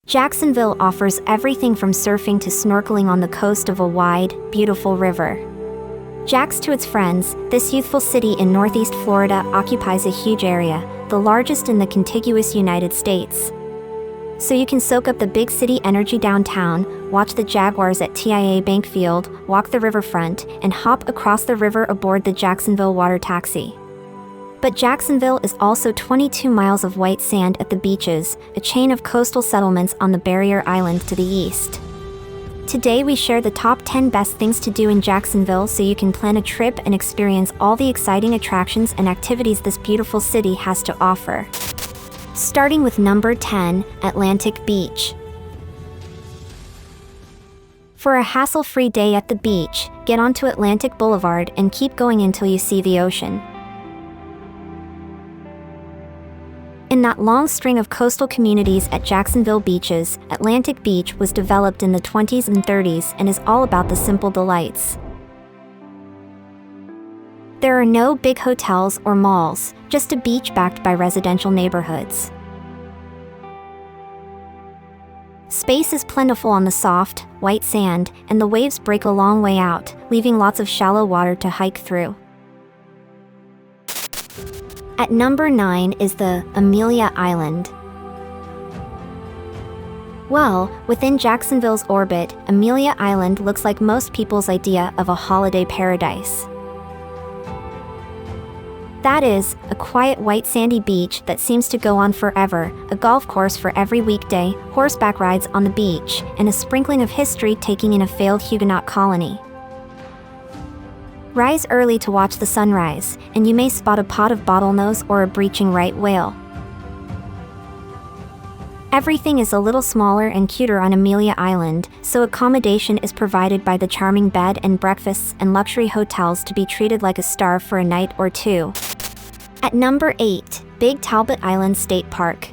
Jacksonville offers everything from surfing to snorkeling on the coast of a wide, beautiful river. Jax to its friends, this youthful city in Northeast Florida occupies a huge area, the largest in the contiguous United States. So you can soak up the big city energy downtown, watch the Jaguars at TIAA Bank Field, walk the riverfront, and hop across the river aboard the Jacksonville water taxi. But Jacksonville is also 22 miles of white sand at the beaches, a chain of coastal settlements on the barrier island to the east. Today we share the top 10 best things to do in Jacksonville so you can plan a trip and experience all the exciting attractions and activities this beautiful city has to offer. Starting with number 10, Atlantic Beach. For a hassle-free day at the beach, get onto Atlantic Boulevard and keep going until you see the ocean. In that long string of coastal communities at Jacksonville beaches, Atlantic Beach was developed in the 20s and 30s and is all about the simple delights. There are no big hotels or malls, just a beach backed by residential neighborhoods. Space is plentiful on the soft, white sand, and the waves break a long way out, leaving lots of shallow water to hike through. At number 9 is the Amelia Island. Well, within Jacksonville's orbit, Amelia Island looks like most people's idea of a holiday paradise. That is, a quiet white sandy beach that seems to go on forever, a golf course for every weekday, horseback rides on the beach, and a sprinkling of history taking in a failed Huguenot colony. Rise early to watch the sunrise, and you may spot a pot of bottlenose or a breaching right whale. Everything is a little smaller and cuter on Amelia Island, so accommodation is provided by the charming bed and breakfasts and luxury hotels to be treated like a star for a night or two. At number 8, Big Talbot Island State Park.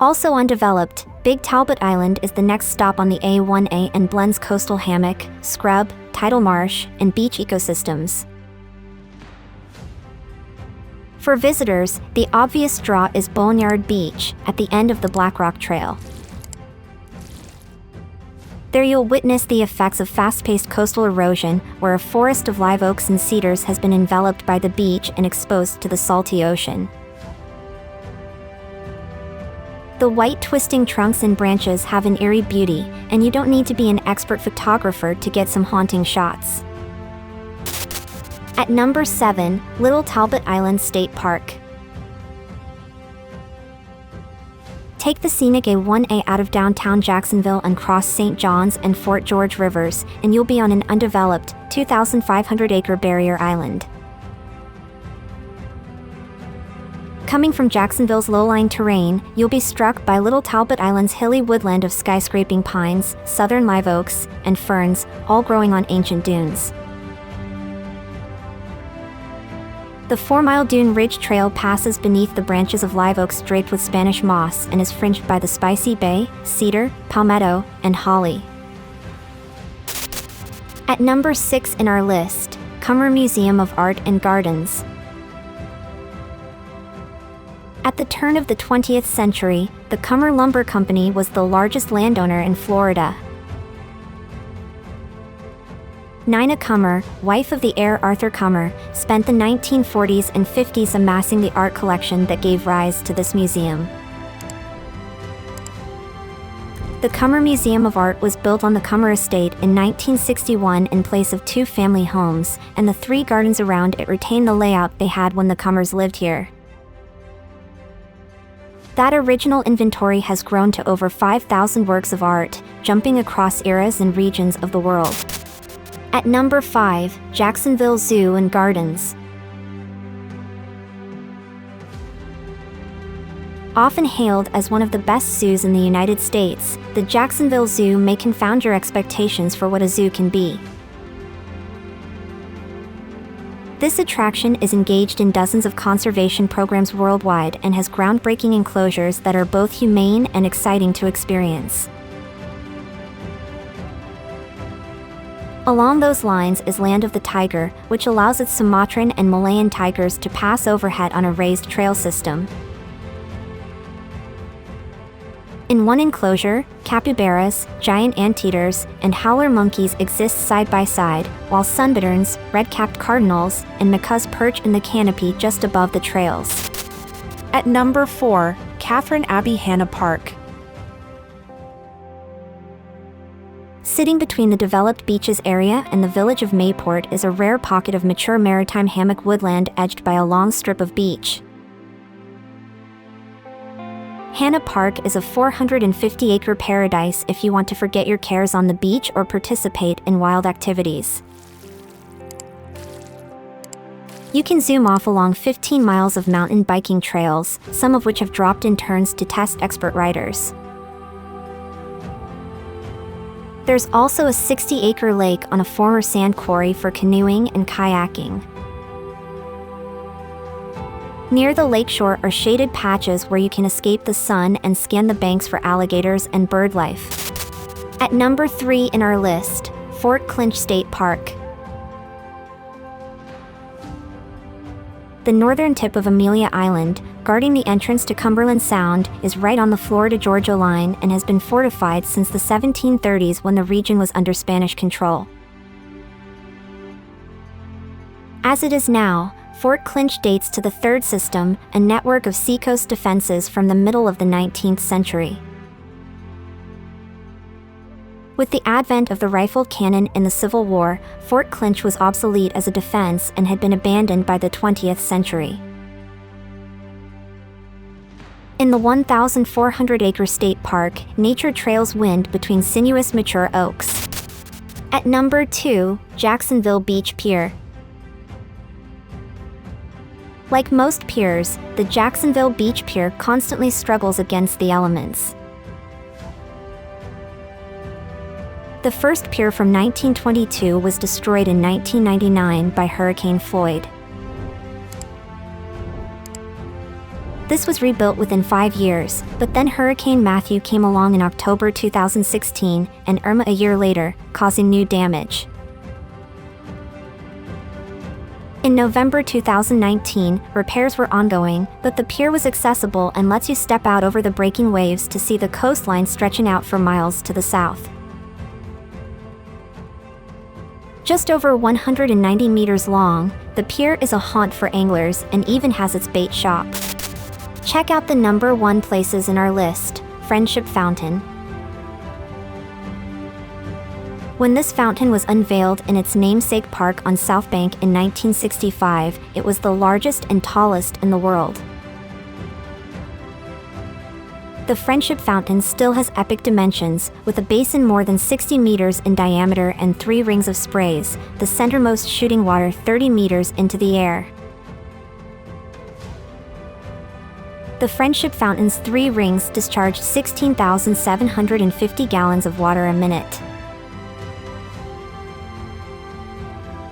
Also undeveloped, Big Talbot Island is the next stop on the A1A and blends coastal hammock, scrub, tidal marsh, and beach ecosystems. For visitors, the obvious draw is Boneyard Beach, at the end of the Black Rock Trail. There you'll witness the effects of fast-paced coastal erosion, where a forest of live oaks and cedars has been enveloped by the beach and exposed to the salty ocean. The white twisting trunks and branches have an eerie beauty, and you don't need to be an expert photographer to get some haunting shots. At number 7, Little Talbot Island State Park. Take the scenic A1A out of downtown Jacksonville and cross St. John's and Fort George rivers, and you'll be on an undeveloped, 2,500-acre barrier island. Coming from Jacksonville's low-lying terrain, you'll be struck by Little Talbot Island's hilly woodland of skyscraping pines, southern live oaks, and ferns, all growing on ancient dunes. The 4-mile Dune Ridge Trail passes beneath the branches of live oaks draped with Spanish moss and is fringed by the spicy bay, cedar, palmetto, and holly. At number 6 in our list, Cummer Museum of Art and Gardens. At the turn of the 20th century, the Cummer Lumber Company was the largest landowner in Florida. Nina Cummer, wife of the heir Arthur Cummer, spent the 1940s and 50s amassing the art collection that gave rise to this museum. The Cummer Museum of Art was built on the Cummer estate in 1961 in place of 2 family homes, and the 3 gardens around it retain the layout they had when the Cummers lived here. That original inventory has grown to over 5,000 works of art, jumping across eras and regions of the world. At number 5, Jacksonville Zoo and Gardens. Often hailed as one of the best zoos in the United States, the Jacksonville Zoo may confound your expectations for what a zoo can be. This attraction is engaged in dozens of conservation programs worldwide and has groundbreaking enclosures that are both humane and exciting to experience. Along those lines is Land of the Tiger, which allows its Sumatran and Malayan tigers to pass overhead on a raised trail system. In one enclosure, capybaras, giant anteaters, and howler monkeys exist side by side, while sunbitterns, red-capped cardinals, and macaws perch in the canopy just above the trails. At number 4, Kathryn Abbey Hanna Park. Sitting between the developed beaches area and the village of Mayport is a rare pocket of mature maritime hammock woodland edged by a long strip of beach. Hanna Park is a 450-acre paradise if you want to forget your cares on the beach or participate in wild activities. You can zoom off along 15 miles of mountain biking trails, some of which have dropped in turns to test expert riders. There's also a 60-acre lake on a former sand quarry for canoeing and kayaking. Near the lakeshore are shaded patches where you can escape the sun and scan the banks for alligators and bird life. At number 3 in our list, Fort Clinch State Park. The northern tip of Amelia Island, guarding the entrance to Cumberland Sound, is right on the Florida-Georgia line and has been fortified since the 1730s when the region was under Spanish control. As it is now, Fort Clinch dates to the Third System, a network of seacoast defenses from the middle of the 19th century. With the advent of the rifled cannon in the Civil War, Fort Clinch was obsolete as a defense and had been abandoned by the 20th century. In the 1,400-acre state park, nature trails wind between sinuous mature oaks. At number 2, Jacksonville Beach Pier. Like most piers, the Jacksonville Beach Pier constantly struggles against the elements. The first pier from 1922 was destroyed in 1999 by Hurricane Floyd. This was rebuilt within 5 years, but then Hurricane Matthew came along in October 2016 and Irma a year later, causing new damage. In November 2019, repairs were ongoing, but the pier was accessible and lets you step out over the breaking waves to see the coastline stretching out for miles to the south. Just over 190 meters long, the pier is a haunt for anglers and even has its bait shop. Check out the number 1 places in our list, Friendship Fountain. When this fountain was unveiled in its namesake park on South Bank in 1965, it was the largest and tallest in the world. The Friendship Fountain still has epic dimensions, with a basin more than 60 meters in diameter and 3 rings of sprays, the centermost shooting water 30 meters into the air. The Friendship Fountain's 3 rings discharge 16,750 gallons of water a minute.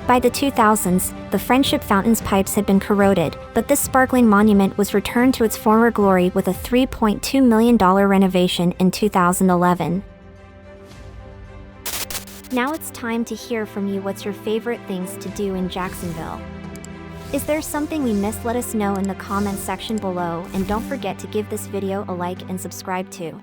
By the 2000s, the Friendship Fountain's pipes had been corroded, but this sparkling monument was returned to its former glory with a $3.2 million renovation in 2011. Now it's time to hear from you. What's your favorite things to do in Jacksonville? Is there something we missed? Let us know in the comments section below, and don't forget to give this video a like and subscribe too.